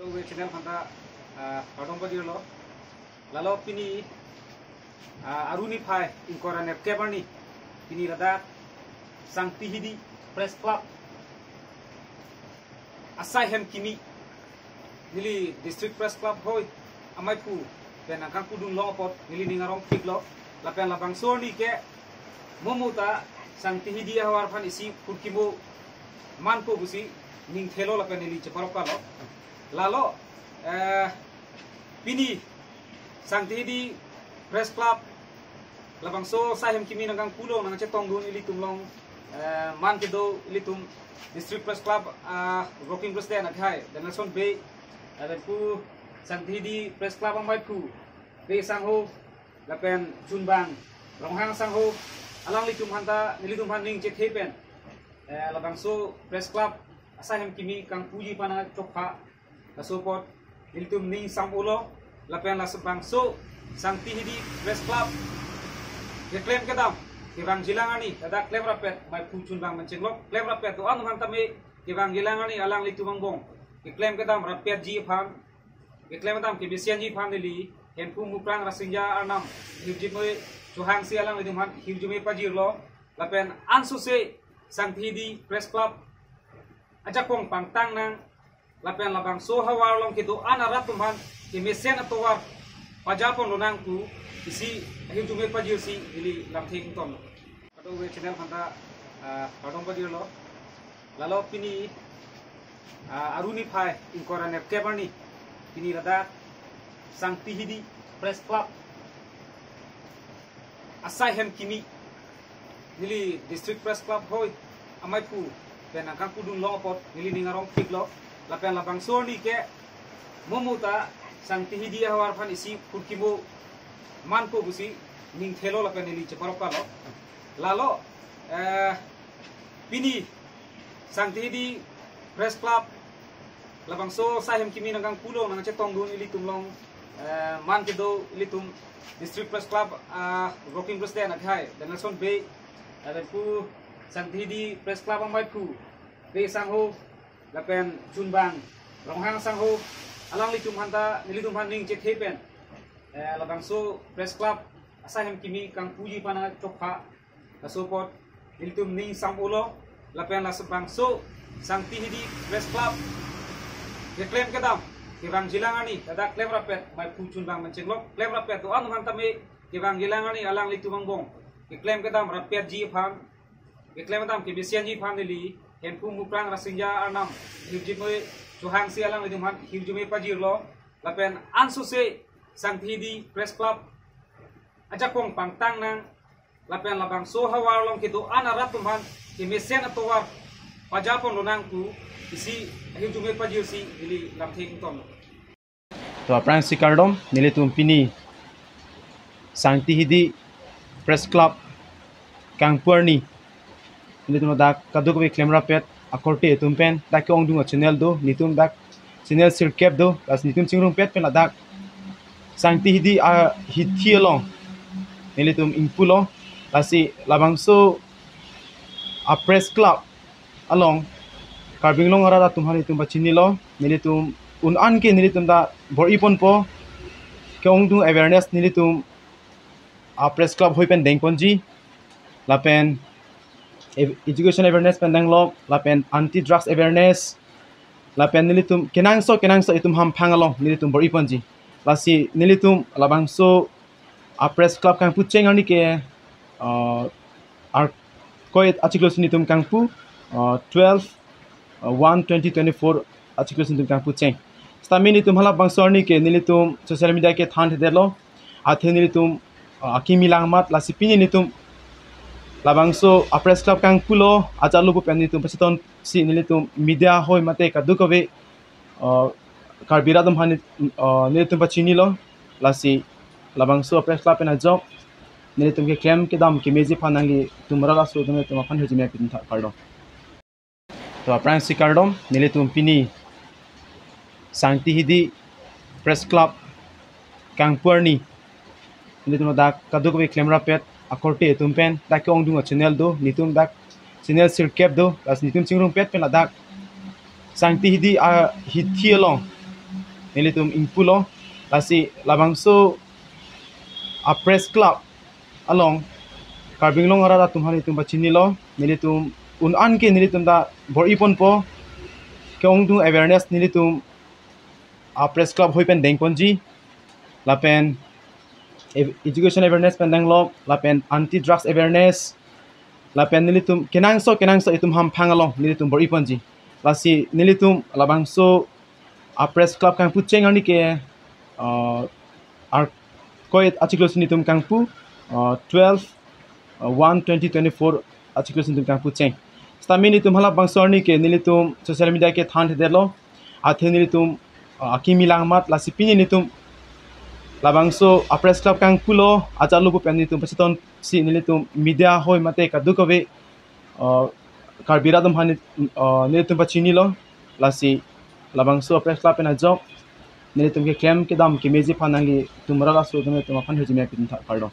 channel handa padong badir lo lalo pini aruni phai inkoran kebani pini lada Sangtihidi Press Club asaihem kimi nili district press club hoi amai pu pena Kangpu dun long pot nili ningarong fik lo lapen labang soni ke momuta Sangtihidi hawar phan isi kurkimo manpo busi ning thelo lapen nili cheparok lo lalo pini Sangtihidi Press Club labang so asaihem kimi nang pulo nang chetong dun ili tumlong man ke do ili tum district press club rocking press den athai dan son be ada pu Sangtihidi Press Club amai pu be sangho lapen chunbang ronghang sangho alang litum hanta nilitum haning che thepen labang so press club asaihem kimi Kangpu ji pana chokha kasopot nilitum ning samulo lapen lasbang so Sangtihidi Press Club reclaim kedam kibang jilangani ada claim rapet mai pucun bang mencenglok claim rapet tu anu hantame kibang jilangani alang litu mangbong claim kedam rapet ji pham claim kedam kibisian ji pham dili henpu muprang rasinja arnam hibjime chuhang si alang litu man hibjume pajirlo lapen ansu se Sangtihidi Press Club ajakong pangtang nang lapen labang so hawar long kitu anarat tumhan kimisen atowar pajapon lonang ku isi hibjume pajir si dili lamthing tom atau channel handa padong badir lo lalo pini aruni phai inkoran kebani pini lada Sangtihidi Press Club asaihem kimi nili district press club hoi amai pu pena Kangpu dun long pot nili ningarong fik lo lapen labang soni ke momuta Sangtihidi hawar phan isi kurkimo manpo busi ning thelo lapen nili cheparok lo lalo pini Sangtihidi Press Club labang so asaihem kimi nang pulo nang chetong dun ili tumlong man ke do ili tum district press club rocking press den athai dan son be ada pu Sangtihidi Press Club amai pu be sangho lapen chunbang ronghang sangho alang litum hanta nilitum haning che thepen labang so press club asaihem kimi Kangpu ji pana chokha kasopot nilitum ning samulo lapen lasbang so Sangtihidi Press Club reclaim kedam kibang jilangani ada claim rapet mai pucun bang mencenglok claim rapet tu anu hantame kibang jilangani alang litu mangbong claim kedam rapet ji pham claim kedam kibisian ji pham dili henpu muprang rasinja arnam hibjime chuhang si alang litu man hibjume pajirlo lapen ansu se Sangtihidi Press Club ajakong pangtang nang lapen labang so hawar long kitu anarat tumhan kimisen atowar pajapon lonang ku isi hibjume pajir si dili lamthing tom to aprang sikardom nilitum pini Sangtihidi Press Club Kangpu ni nilitum dak kaduk be claim rapet akorte tumpen dak ong dung channel do nitum dak channel sirkep do as nitum chingrum pet pen dak Sangtihidi hithielong nilitum impulo lasi labangso a press club along karbing long arada tumhani tum bachini lo nilitum unan ke nilitum da bor ipon po keong dung awareness nilitum a press club hoipen dengponji lapen education awareness pendang lo lapen anti drugs awareness lapen nilitum kenangso itum ham phangalong nilitum bor iponji lasi nilitum labangso a press club Kangpu chengarni ke ar koi article nitum Kangpu 12/1/2024 article nitum Kangpu cheng stami nitum hala bangsorni ke nilitum social media ke than thedelo athe nilitum kimi langmat lasi pini nitum labangso a press club Kangpu lo ajalu pu penitum pasiton si nilitum media hoi mate kadukobe karbiradum hani nilitum pachini lo lasi labangso press club na job nilitum ke claim ke dam ke meji phanangi tumrala so dum tum phan hojime pin kardo to aprang sikardom nilitum pini Sangtihidi Press Club Kangpu ni nilitum dak kaduk be claim rapet akorte tumpen dak ong dung channel do nitum dak channel sirkep do as nitum chingrum pet pen dak Sangtihidi hithielong nilitum ingpulo lasi labangso a press club along karbing long arara tumhani tum bachini lo nilitum an ke nilitum da bor ipon po keong du awareness nilitum a press club hoipen dengponji lapen education awareness pendang lo lapen anti drugs awareness lapen nilitum kenangso itum ham phangalong nilitum bor iponji lasi nilitum labangso a press club Kangpu cheng ani ke ar koi article nilitum Kangpu 12/1/2024 article nilitum Kangpu cheng stami nilitum hala bangso ani ke nilitum social media ke than thedelo athe nilitum kimi langmat lasi pini nilitum labangso a press club Kangpu lo ajalu bu pen nilitum pasiton si nilitum media hoi mate kadukobe karbiradum hani nilitum pachini lo lasi labangso press club na job nilitum ke claim ke dam ke meji phanangi tumra la so nilitum aphan hujime pin pardon